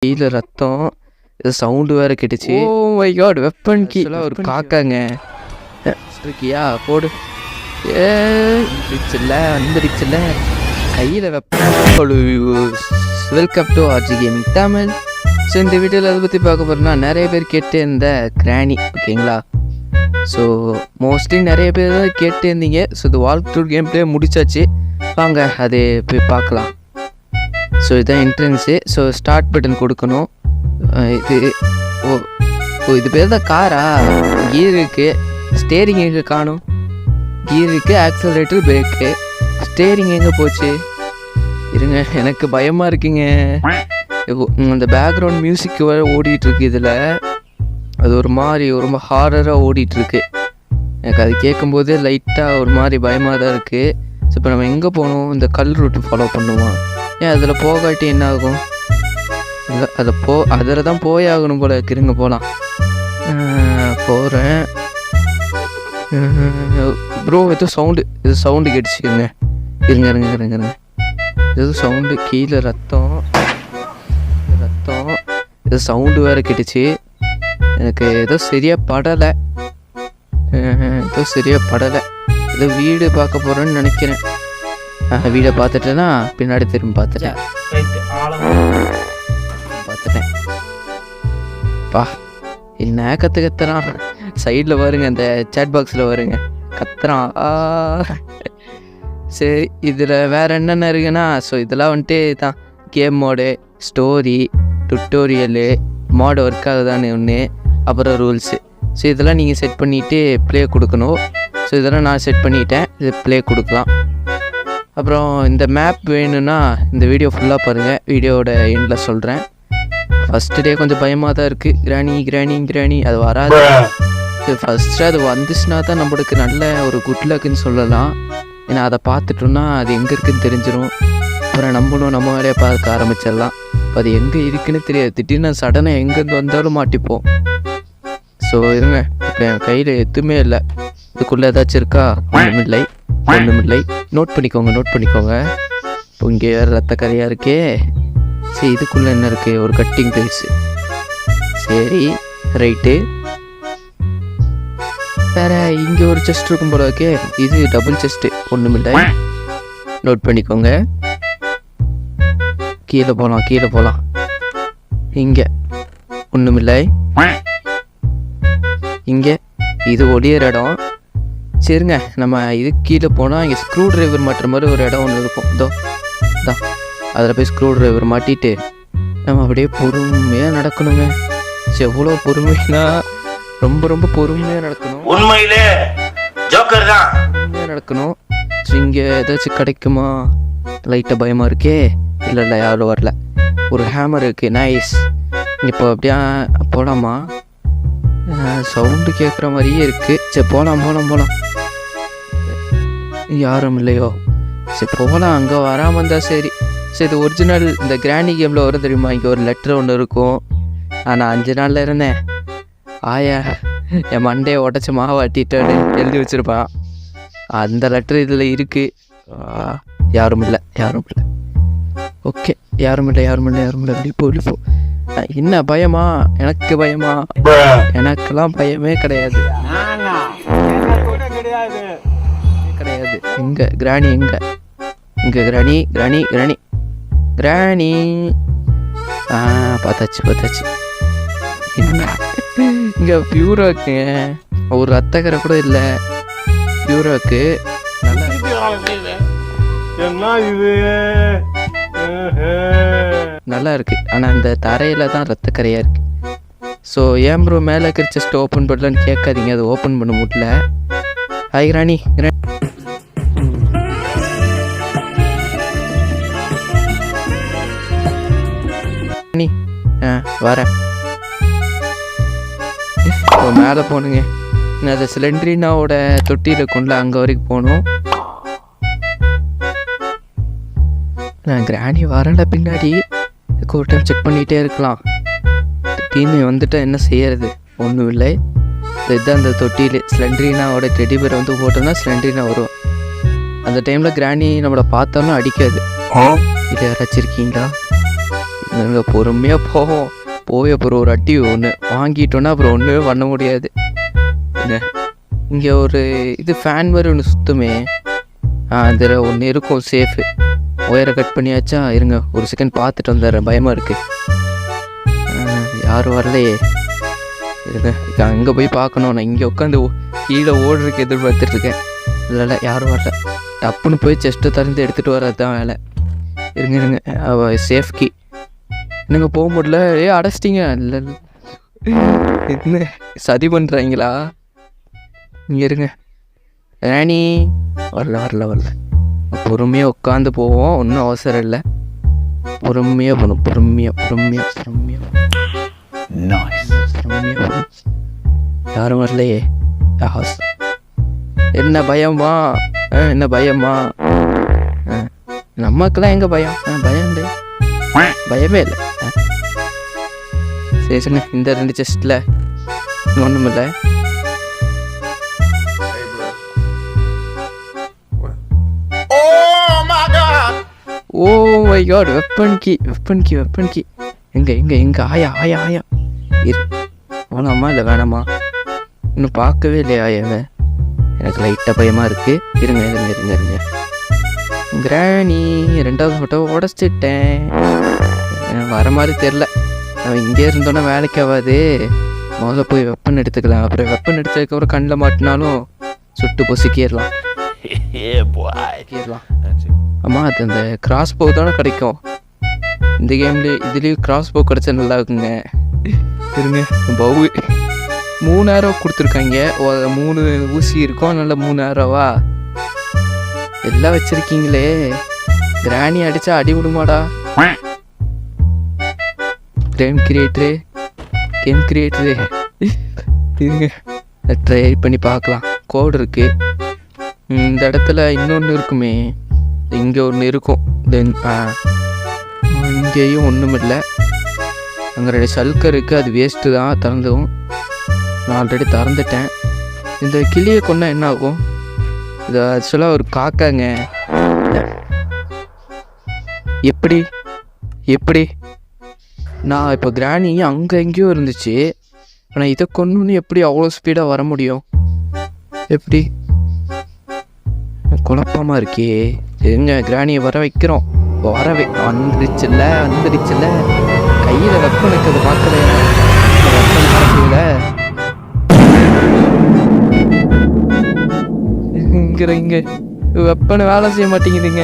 கீழே ரத்தம், இது சவுண்டு வேற கேட்டுச்சு. ஓ மை காட், வெப்பன் கீ ஒரு காக்காங்க இருக்கியா போடு. வந்துடுச்சுல்ல கையில் weapon. Welcome to RG gaming Tamil. So இந்த வீடியோவில் அதை பற்றி பார்க்க போகிறோம்னா, நிறைய பேர் கேட்டு இருந்த கிராணி, ஓகேங்களா? ஸோ மோஸ்ட்லி நிறைய பேர் தான் கேட்டு இருந்தீங்க. ஸோ இது வால்க் த்ரூ கேம் பிளே முடிச்சாச்சு, வாங்க அது போய் பார்க்கலாம். ஸோ இதுதான் என்ட்ரன்ஸு. ஸோ ஸ்டார்ட் பட்டன் கொடுக்கணும். இது பேர் தான் காரா? கீர் இருக்குது, ஸ்டேரிங் எங்கே காணும்? கீர் இருக்குது, ஆக்சலரேட்டர், பிரேக்கு, ஸ்டேரிங் எங்கே போச்சு? இருங்க, எனக்கு பயமாக இருக்குங்க. அந்த பேக்ரவுண்ட் மியூசிக் வேறு ஓடிட்டுருக்கு இதில். அது ஒரு மாதிரி ரொம்ப ஹாரராக ஓடிட்டுருக்கு. எனக்கு அது கேட்கும்போதே லைட்டாக ஒரு மாதிரி பயமாக தான் இருக்குது. ஸோ இப்போ நம்ம எங்கே போகணும்? இந்த கல் ரூட்டு ஃபாலோ பண்ணுவோம். ஏன் அதில் போகாட்டி என்ன ஆகும்? இல்லை அதில் தான் போயாகணும் போல இருங்க, போகலாம். போகிறேன். ப்ரோ ஏதோ சவுண்டு கேட்டுச்சுங்க. இருங்க ஏதோ சவுண்டு, கீழே ரத்தம் ஏதோ சவுண்டு வேறு கேட்டுச்சு. எனக்கு ஏதோ சரியாக படலை. ஏதோ வீடு பார்க்க போகிறேன்னு நினைக்கிறேன். வீடை பார்த்துட்டேன்னா பின்னாடி திரும்பி பார்த்துட்டேன். பா என்ன கற்றுறான் சைடில் வருங்க, அந்த சேட் பாக்ஸில் வருங்க, கத்துறான். சரி, இதில் வேறு என்னென்ன இருக்குன்னா, ஸோ இதெல்லாம் வந்துட்டு தான் game mode, story, tutorial, mode work ஆகுதான்னு ஒன்று, அப்புறம் ரூல்ஸு. ஸோ இதெல்லாம் நீங்கள் செட் பண்ணிவிட்டு ப்ளே கொடுக்கணும். ஸோ இதெல்லாம் நான் செட் பண்ணிவிட்டேன், இது ப்ளே கொடுக்கலாம். அப்புறம் இந்த மேப் வேணும்னா இந்த வீடியோ ஃபுல்லாக பாருங்கள், வீடியோவோட எண்டில் சொல்கிறேன். ஃபஸ்ட்டு டே கொஞ்சம் பயமாக தான் இருக்குது. கிராணி அது வராது. ஃபஸ்ட்டு அது வந்துச்சுன்னா தான் நம்மளுக்கு நல்ல ஒரு குட் லக்குன்னு சொல்லலாம். ஏன்னா அதை பார்த்துட்டோம்னா அது எங்கே இருக்குதுன்னு தெரிஞ்சிடும். அப்புறம் நம்ம வேலையை பார்க்க ஆரம்பிச்சிடலாம். இப்போ அது எங்கே இருக்குன்னு தெரியாது, திடீர்னு சடனாக எங்கேருந்து வந்தாலும் மாட்டிப்போம். ஸோ இருங்க, இப்போ என் கையில் எதுவுமே இல்லை. இதுக்குள்ளே ஏதாச்சும் இருக்கா? ஒன்றுமில்லை. நோட் பண்ணிக்கோங்க. இப்போ இங்கே வேறு ரத்த கரையாக இருக்கே. சரி, இதுக்குள்ளே என்ன இருக்குது? ஒரு கட்டிங் பிளேஸு. சரி, ரைட்டு. வேறு இங்கே ஒரு செஸ்ட் இருக்கும் போல இருக்கே. இது டபுள் செஸ்ட்டு, ஒன்றுமில்லை. நோட் பண்ணிக்கோங்க. கீழே போகலாம். இங்கே ஒன்றுமில்லை. இங்கே இது ஒளியர் இடம். சரிங்க, நம்ம இது கீழே போனால் இங்கே ஸ்க்ரூ ட்ரைவர் மாட்டுற மாதிரி ஒரு இடம் ஒன்று இருக்கும். தான் அதில் போய் ஸ்க்ரூ ட்ரைவர் மாட்டிட்டு நம்ம அப்படியே பொறுமையாக நடக்கணுங்க. சரி, எவ்வளோ பொறுமைனா ரொம்ப பொறுமையாக நடக்கணும். உண்மையிலே ஜோக்கர் தான் நடக்கணும். ஸோ இங்கே ஏதாச்சும் கிடைக்குமா? லைட்டாக பயமாக இருக்கே. இல்லை யாரும் வரல. ஒரு ஹேமர் இருக்குது, நைஸ். இப்போ அப்படியே போகலாமா? சவுண்டு கேட்குற மாதிரியே இருக்குது. சரி, போகலாம். யாரும் இல்லையோ? சரி போகலாம், அங்கே வராமல் இருந்தால் சரி. இது ஒரிஜினல் இந்த கிராணி கேமில் வரும் தெரியுமா? இங்கே ஒரு லெட்டர் ஒன்று இருக்கும். நான் 5 நாளில் இருந்தேன். ஆயா என் மண்டையை உடச்சி மாவாட்டிட்டு எழுதி வச்சுருப்பான். அந்த லெட்டர் இதில் இருக்குது. யாரும் இல்லை. ஓகே, யாரும் இல்லை. வெளிப்போ. என்ன பயமா? எனக்கு பயமா? எனக்கெல்லாம் பயமே கிடையாது. எங்க கிராணி? இங்க கிராணி. பார்த்தாச்சு. இங்க பியூரா இருக்குங்க. ஒரு ரத்தக்கரை கூட இல்லை. பியூராக்கு நல்லா இருக்கு. ஆனால் இந்த தரையில தான் ரத்தக்கரையாக இருக்கு. ஸோ ஏன் ப்ரோ மேலே இருக்கிற செஸ்ட் ஓப்பன் பண்ணலான்னு கேட்காதீங்க, அது ஓப்பன் பண்ண முடியல. ஹாய் கிராணி. வரேன். இப்போ மேலே போகணுங்க. நான் அதை சிலிண்ட்ரினாவோட தொட்டியில் கொண்டு அங்கே வரைக்கும் போகணும். நான் கிராணி வரல பின்னாடி. ஒரு டைம் செக் பண்ணிகிட்டே இருக்கலாம். திடீர்னு வந்துட்டா என்ன செய்யறது? ஒன்றும் இல்லை. இதுதான் அந்த தொட்டியில் சிலிண்ட்ரினாவோட டெடி பேர் வந்து போட்டோம்னா சிலிண்ட்ரினா வரும். அந்த டைமில் கிராணி நம்மளை பார்த்தாலும் அடிக்காது. இது யாராச்சும் இருக்கீங்களா? நாங்கள் பொறுமையாக போவோம். போய் அப்புறம் ஒரு அட்டி ஒன்று வாங்கிட்டோன்னா அப்புறம் ஒன்றுமே பண்ண முடியாது. என்ன இங்கே ஒரு இது ஃபேன் மாதிரி ஒன்று சுற்றுமே, அதில் ஒன்று இருக்கும் சேஃபு. ஒயரை கட் பண்ணியாச்சா? இருங்க ஒரு செகண்ட் பார்த்துட்டு வந்துடுறேன், பயமாக இருக்குது. யாரும் வரலையே, இருங்க அங்கே போய் பார்க்கணும். நான் இங்கே உட்காந்து கீழே ஓடுறதுக்கு எதிர்பார்த்துட்ருக்கேன். இல்லை யாரும் வரல. டப்புன்னு போய் செஸ்ட்டு திறந்து எடுத்துகிட்டு வர்றது தான் வேலை. இருங்க சேஃப் கீ என்னங்க போக முடியல. அடைச்சிட்டிங்க. இல்லை என்ன சதி பண்ணுறாங்களா? இங்கே இருங்க ராணி. வரல பொறுமையாக உட்காந்து போவோம், ஒன்றும் அவசரம் இல்லை. பொறுமையாக போகணும், பொறுமையாக யாரும் வரலையே. என்ன பயமா? என்ன பயமா? நமக்கெல்லாம் எங்கே பயம்? பயம் இல்லை, பயமே இல்லை. சரி சொன்ன இந்த 2 செஸ்ட்டில் ஒன்றும் இல்லை. ஓ மை காட், வெப்பன் கீ எங்க ஆயா போனாமா இல்லை வேணாமா? இன்னும் பார்க்கவே இல்லையா ஆயாவை? எனக்கு லைட்டாக பயமாக இருக்குது. இருங்க கிராணி 2வது ஃபோட்டோவை உடச்சிட்டேன். வர மாதிரி தெரில. அவன் இங்கே இருந்தோன்னா வேலைக்கு ஆகாது. முதல்ல போய் வெப்பன் எடுத்துக்கலாம். அப்புறம் வெப்பன் எடுத்ததுக்கப்புறம் கண்ணில் மாட்டினாலும் சுட்டு பொசுக்கிடலாம். ஆமாம், அது அந்த கிராஸ் போ தானே கிடைக்கும் இந்த கேம்லேயே. இதுலேயும் கிராஸ் போ கிடச்சா நல்லா இருக்குங்க. இருங்க பவு 3000 கொடுத்துருக்காங்க. 3 ஊசி இருக்கும், அதனால 3000வா எல்லாம் வச்சுருக்கீங்களே. கிராணி அடித்தா அடி விடுமாடா. கேம் கிரியேட்டரு இருங்க ட்ரை பண்ணி பார்க்கலாம். கோடு இருக்குது இந்த இடத்துல. இன்னொன்று இருக்குமே, இங்கே ஒன்று இருக்கும். தென் இங்கேயும் ஒன்றும் இல்லை. அங்கே 2 சல்கர் இருக்குது, அது வேஸ்ட்டு தான். திறந்தும் நான் ஆல்ரெடி திறந்துட்டேன். இந்த கிளியை கொண்டா என்ன ஆகும்? இது ஆக்சுவலாக ஒரு காக்காங்க. எப்படி நான் இப்போ கிராணி அங்கே எங்கேயோ இருந்துச்சு. ஆனால் இதை கொண்டு எப்படி அவ்வளோ ஸ்பீடாக வர முடியும்? எப்படி குழப்பமாக இருக்கே. எங்க கிராணியை வர வைக்கிறோம். வந்துருச்சுல்ல. கையில் வெப்பன் இருக்கிறது பார்க்கலையா? வெப்பன் பார்க்கல. இங்கே வெப்பனை வேலை செய்ய மாட்டேங்குதுங்க.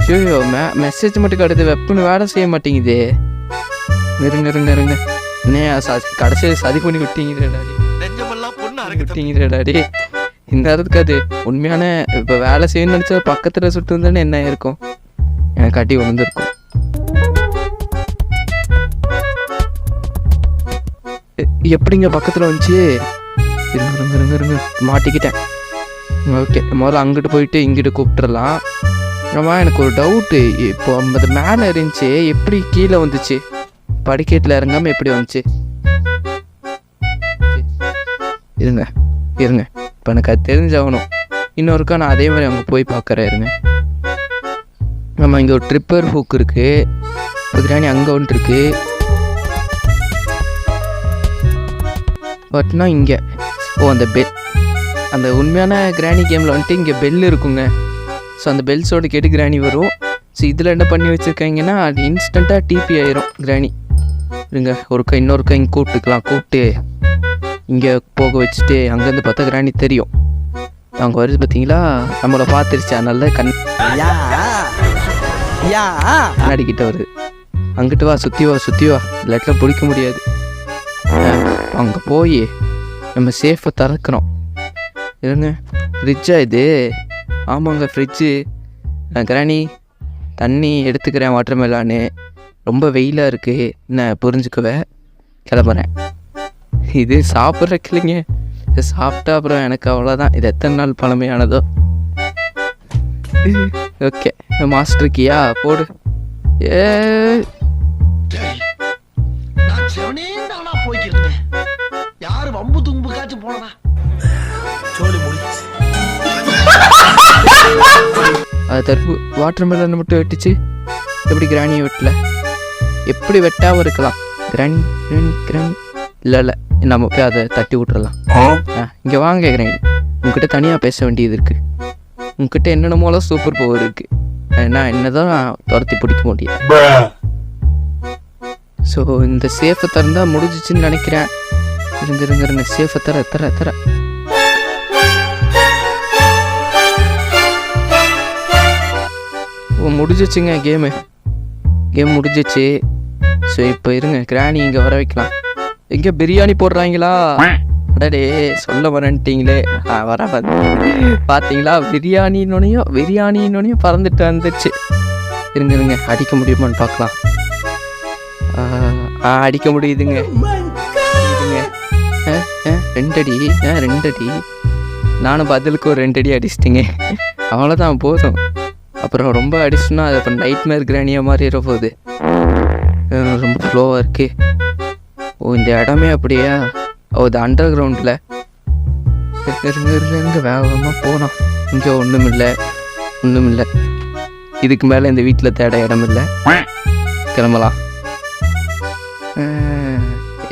ஐயோ மெசேஜ் மட்டும் கிடையாது, வெப்பனை வேலை செய்ய மாட்டேங்குது. இருங்க கடைசியில் சதி பண்ணி விட்டீங்கடாடி. இந்த இடத்துக்கு அது உண்மையான இப்போ வேலை செய்யணும்னு நினச்சா பக்கத்தில் சுட்டு இருந்தானே என்ன இருக்கும்? எனக்கு அடி விழுந்துருக்கும். எப்படிங்க பக்கத்தில் வந்துச்சு? இருங்க மாட்டிக்கிட்டேன். ஓகே, முதல்ல அங்கிட்டு போயிட்டு இங்கிட்டு கூப்பிட்டுறலாம். ஆமாம், எனக்கு ஒரு டவுட்டு. இப்போ அது மேலே இருந்துச்சு, எப்படி கீழே வந்துச்சு? படிக்கட்டில் இறங்காமல் எப்படி வந்துச்சு? இருங்க இப்போ எனக்கு அது தெரிஞ்சாகணும். இன்னொருக்கா நான் அதே மாதிரி அங்கே போய் பார்க்குறேன். இருங்க. ஆமாம், இங்கே ஒரு ட்ரிப்பர் ஹூக் இருக்குது. இப்போ கிராணி அங்கே ஒன்று இருக்குது. பட்னா இங்கே அந்த பெல், அந்த உண்மையான கிராணி கேமில் வந்துட்டு இங்கே பெல் இருக்குங்க. ஸோ அந்த பெல்ஸோடு கேட்டு கிராணி வரும். ஸோ இதில் என்ன பண்ணி வச்சுருக்காங்கன்னா அது இன்ஸ்டண்ட்டாக டிபி ஆயிரும் கிராணி. இருங்க இன்னொருக்கா இங்கே கூப்பிட்டு இங்கே போக வச்சுட்டு அங்கேருந்து பார்த்தா கிராணி தெரியும். அங்கே வருது பார்த்தீங்களா, நம்மளை பார்த்துருச்சா? நல்ல கண்ணாடிக்கிட்ட வருது. அங்கிட்டு வா, சுற்றி வா, லெட்டில் பிடிக்க முடியாது. அங்கே போய் நம்ம சேஃபை திறக்கிறோம். இருங்க, ஃப்ரிட்ஜா இது? ஆமாங்க ஃப்ரிட்ஜு. கிராணி தண்ணி எடுத்துக்கிறேன், வாட்டர் மெலான்னு. ரொம்ப வெயிலாக இருக்குது, என்ன புரிஞ்சுக்குவேன். கிளம்புறேன். இது சாப்பிட்ற கிளிங்க, இது சாப்பிட்டா அப்புறம் எனக்கு அவ்வளோதான். இது எத்தனை நாள் பழமையானதோ. ஓகே, மாஸ்டர் கீயா போடு. யாரு வம்பு தும்பு காச்சு போனா அது தற்பு வாட்டர் மெலன் மட்டும் வெட்டிச்சு. எப்படி கிராணியை வெட்டல? எப்படி வெட்டாமல் இருக்கலாம்? கிராணி கிராணி கிராணி இல்லை நம்ம போய் அதை தட்டி விட்டுறலாம். இங்கே வாங்க கிராணி, உங்ககிட்ட தனியாக பேச வேண்டியது இருக்குது. உங்ககிட்ட என்னென்னமோலாம் சூப்பர் பவர் இருக்குது. நான் என்னதான் துரத்தி பிடிக்க முடியாது. ஸோ இந்த சேஃபை திறந்தால் முடிஞ்சிச்சுன்னு நினைக்கிறேன். இருங்க சேஃபை தர முடிஞ்சிச்சுங்க. கேம் முடிஞ்சிச்சு. ஸோ இப்போ இருங்க, கிராணி இங்கே வர வைக்கலாம். எங்கே பிரியாணி போடுறாங்களா? அடடே சொல்ல வரன்ட்டிங்களே. வர பார்த்தீங்களா? பிரியாணின்னொன்னையும் பறந்துட்டு வந்துச்சு. இருங்க அடிக்க முடியுமான்னு பார்க்கலாம். அடிக்க முடியுதுங்க. 2 அடி 2 அடி. நானும் பதிலுக்கு ஒரு 2 அடி அடிச்சிட்டிங்க. அவ்வளோதான், போதும். அப்புறம் ரொம்ப அடிச்சுன்னா அது அப்புறம் நைட்மேர் கிராணியாக மாதிரி போகுது. ரொம்ப ஸ்லோவாக இருக்குது. இந்த இடமே அப்படியா? இது அண்டர் கிரவுண்டில். இருங்க வேகமாக போனோம். இங்கே ஒன்றும் இல்லை. இதுக்கு மேலே இந்த வீட்டில் தேட இடம் இல்லை. கிளம்பலாம்.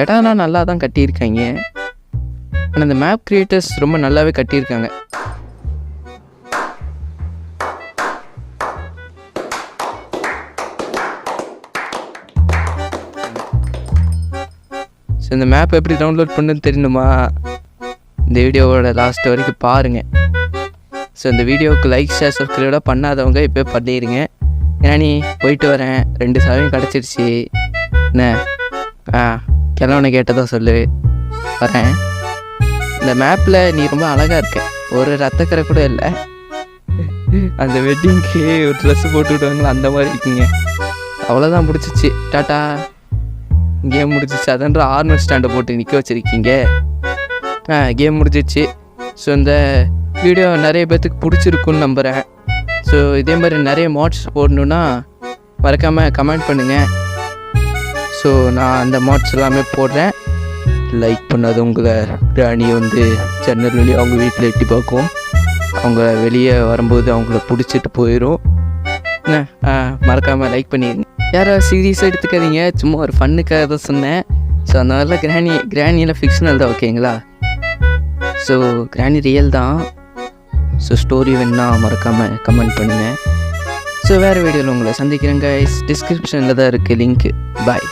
இடம்னா நல்லா தான் கட்டியிருக்காங்க. ஆனால் இந்த மேப் கிரியேட்டர்ஸ் ரொம்ப நல்லாவே கட்டியிருக்காங்க. ஸோ இந்த மேப் எப்படி டவுன்லோட் பண்ணுன்னு தெரியணுமா? இந்த வீடியோவோட லாஸ்ட் வரைக்கும் பாருங்கள். ஸோ இந்த வீடியோவுக்கு லைக் ஷேர் சப்ஸ்கிரைபோட பண்ணாதவங்க இப்போ பண்ணிடுங்க. ஏன்னா நீ போயிட்டு வரேன், 2 சாவையும் கிடச்சிருச்சு. என்ன கிழவனை கேட்டதான் சொல்லு, வரேன். இந்த மேப்பில் நீ ரொம்ப அழகாக இருக்க. ஒரு ரத்தக்கரை கூட இல்லை. அந்த வெட்டிங்க்கு ஒரு ட்ரெஸ்ஸு போட்டு விடுவாங்களா அந்த மாதிரி இருக்குங்க. அவ்வளோதான், முடிச்சிச்சு. டாட்டா. கேம் முடிஞ்சிச்சு. அதன்ற ஆர்னர் ஸ்டாண்டை போட்டு நிற்க வச்சுருக்கீங்க. கேம் முடிஞ்சிச்சு. ஸோ இந்த வீடியோ நிறைய பேர்த்துக்கு பிடிச்சிருக்குன்னு நம்புகிறேன். ஸோ இதே மாதிரி நிறைய மாட்ஸ் போடணுன்னா மறக்காமல் கமெண்ட் பண்ணுங்கள். ஸோ நான் அந்த மாட்ஸ் எல்லாமே போடுறேன். லைக் பண்ணாதவங்களை கிராணி ஜன்னல் வெளியே அவங்க வீட்டில் எட்டி பார்க்கும். அவங்க வெளியே வரும்போது அவங்கள பிடிச்சிட்டு போயிடும். மறக்காமல் லைக் பண்ணிடுங்க. யாராவது சீரியஸாக எடுத்துக்காதீங்க, சும்மா ஒரு ஃபன்னுக்காக தான் சொன்னேன். ஸோ அந்த மாதிரிலாம் கிராணியில் ஃபிக்ஷனல் தான், ஓகேங்களா? ஸோ கிராணி ரியல் தான். ஸோ ஸ்டோரி வேணுன்னா மறக்காமல் கமெண்ட் பண்ணுங்கள். ஸோ வேறு வீடியோவில் உங்களை சந்திக்கிறேன் கைஸ். டிஸ்கிரிப்ஷனில் தான் இருக்குது லிங்க்கு. பாய்.